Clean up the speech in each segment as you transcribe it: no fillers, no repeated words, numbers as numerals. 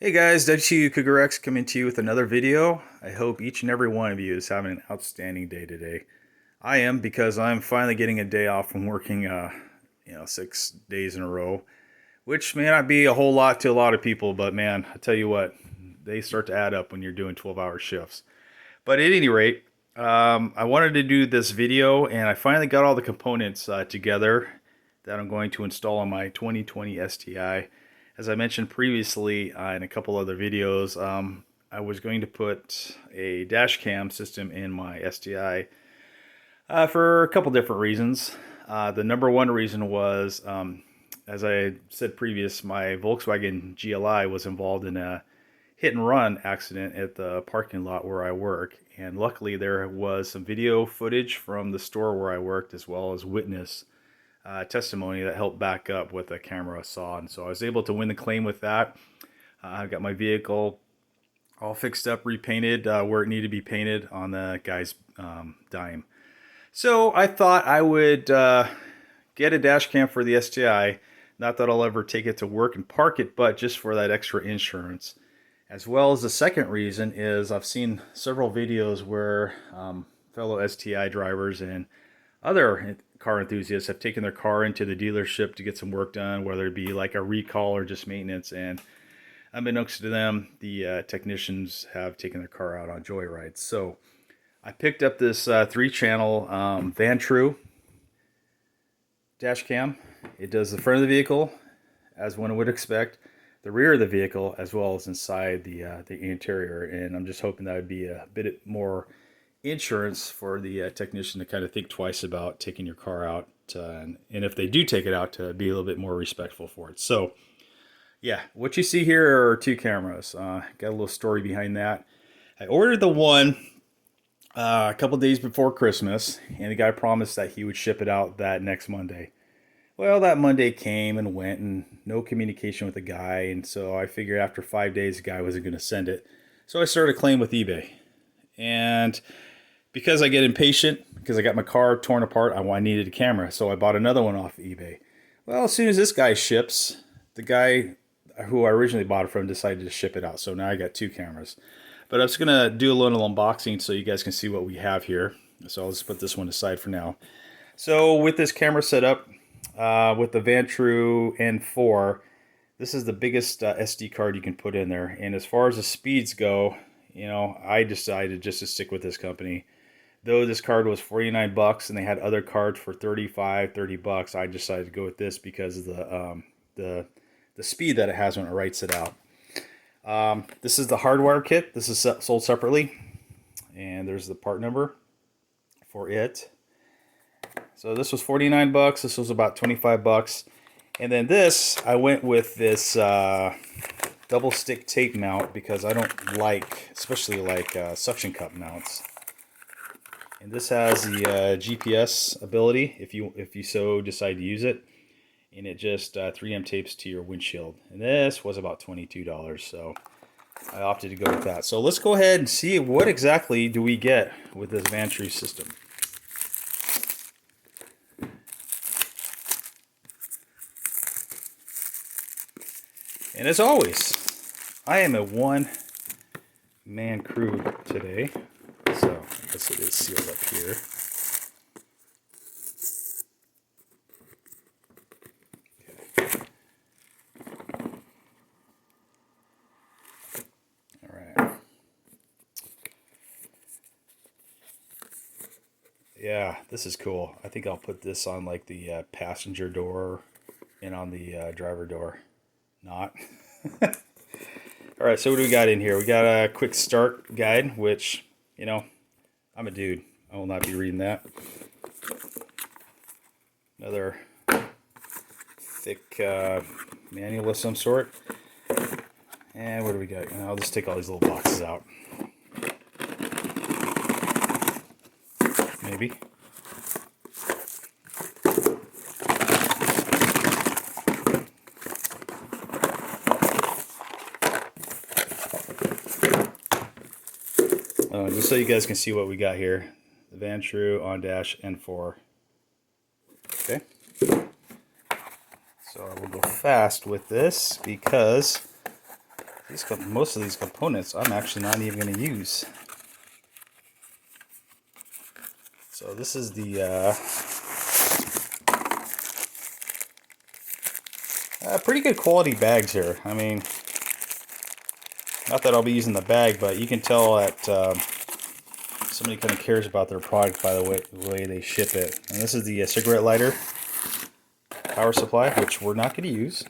Hey guys, WRX coming to you with another video. I hope each and every one of you is having an outstanding day today. I am, because I'm finally getting a day off from working 6 days in a row, which may not be a whole lot to a lot of people, but man, I tell you what, they start to add up when you're doing 12-hour shifts. But at any rate, I wanted to do this video, and I finally got all the components together that I'm going to install on my 2020 STI. As I mentioned previously in a couple other videos, I was going to put a dash cam system in my STI for a couple different reasons. The number one reason was, as I said previous, my Volkswagen GLI was involved in a hit and run accident at the parking lot where I work, and luckily there was some video footage from the store where I worked, as well as witness testimony that helped back up what the camera saw, and so I was able to win the claim with that. I got my vehicle all fixed up, repainted where it needed to be painted on the guy's dime. So I thought I would get a dash cam for the STI. Not that I'll ever take it to work and park it, but just for that extra insurance. As well as the second reason is I've seen several videos where fellow STI drivers and other car enthusiasts have taken their car into the dealership to get some work done, whether it be like a recall or just maintenance. And unbeknownst to them, the technicians have taken their car out on joyrides. So I picked up this 3-channel Vantrue dash cam. It does the front of the vehicle, as one would expect, the rear of the vehicle, as well as inside the interior. And I'm just hoping that would be a bit more insurance for the technician to kind of think twice about taking your car out, and if they do take it out, to be a little bit more respectful for it. So yeah, what you see here are 2 cameras. Got a little story behind that. I ordered the one a couple days before Christmas, and the guy promised that he would ship it out that next Monday. Well, that Monday came and went, and no communication with the guy, and so I figured after 5 days the guy wasn't going to send it. So I started a claim with eBay. And because I get impatient, because I got my car torn apart, I needed a camera, so I bought another one off eBay. Well, as soon as this guy ships, the guy who I originally bought it from decided to ship it out, so now I got 2 cameras. But I'm just going to do a little unboxing so you guys can see what we have here. So I'll just put this one aside for now. So with this camera setup, with the Vantrue N4, this is the biggest SD card you can put in there. And as far as the speeds go, I decided just to stick with this company. Though this card was 49 bucks and they had other cards for 35, 30 bucks, I decided to go with this because of the speed that it has when it writes it out. This is the hardwire kit. This is sold separately, and there's the part number for it. So this was 49 bucks. This was about 25 bucks. And then this, I went with this double stick tape mount because I don't like, especially like suction cup mounts. And this has the GPS ability if you so decide to use it, and it just 3M tapes to your windshield. And this was about $22, so I opted to go with that. So let's go ahead and see what exactly do we get with this Vantrue system. And as always, I am a one-man crew today, so I guess it is sealed up here. Okay. All right. Yeah, this is cool. I think I'll put this on like the passenger door and on the driver door. Not. All right, so what do we got in here? We got a quick start guide, which, I'm a dude. I will not be reading that. Another thick manual of some sort. And what do we got? I'll just take all these little boxes out. Maybe. Just so you guys can see what we got here. The Vantrue on dash N4. Okay. So I will go fast with this because most of these components I'm actually not even going to use. So this is the pretty good quality bags here. I mean, not that I'll be using the bag, but you can tell that somebody kind of cares about their product by the way they ship it. And this is the cigarette lighter power supply, which we're not going to use.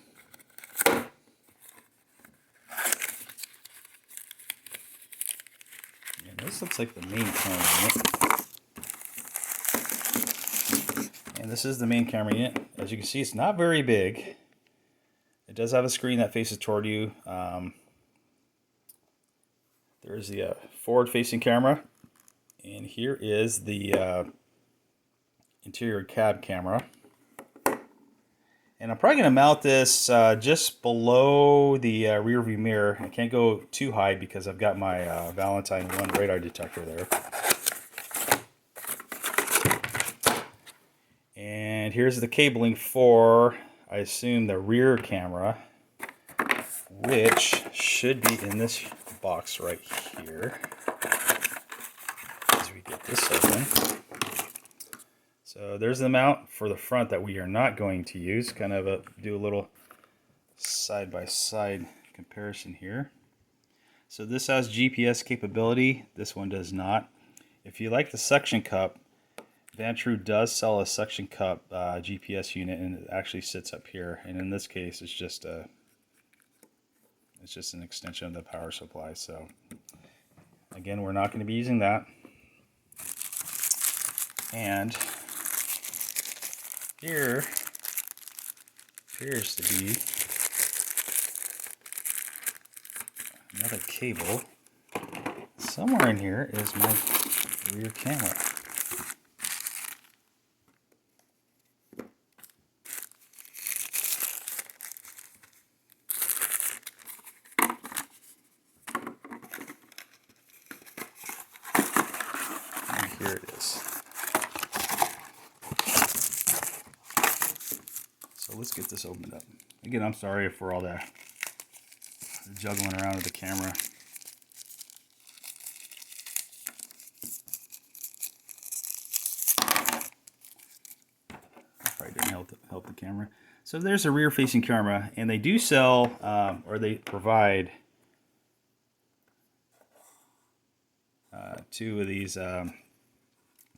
And this looks like the main camera unit. And this is the main camera unit. As you can see, it's not very big. It does have a screen that faces toward you. There's the forward-facing camera. And here is the interior cab camera. And I'm probably going to mount this just below the rear view mirror. I can't go too high because I've got my Valentine 1 radar detector there. And here's the cabling for, I assume, the rear camera, which should be in this box right here. As we get this open. So there's the mount for the front that we are not going to use. Kind of do a little side-by-side comparison here. So this has GPS capability. This one does not. If you like the suction cup, Vantrue does sell a suction cup GPS unit, and it actually sits up here. And in this case, it's just an extension of the power supply. So again, we're not going to be using that. And here appears to be another cable. Somewhere in here is my rear camera. And here it is. So let's get this opened up. Again, I'm sorry for all the juggling around with the camera. Probably didn't help the camera. So there's a rear-facing camera, and they do sell, or they provide, two of these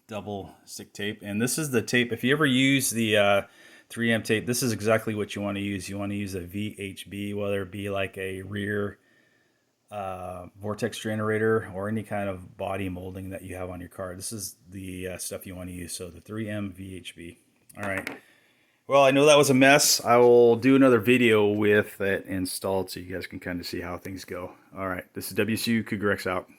double stick tape. And this is the tape. If you ever use the 3M tape, this is exactly what you want to use. You want to use a VHB, whether it be like a rear vortex generator or any kind of body molding that you have on your car. This is the stuff you want to use. So the 3M VHB. All right. Well, I know that was a mess. I will do another video with it installed so you guys can kind of see how things go. All right. This is WCU Cougar X out.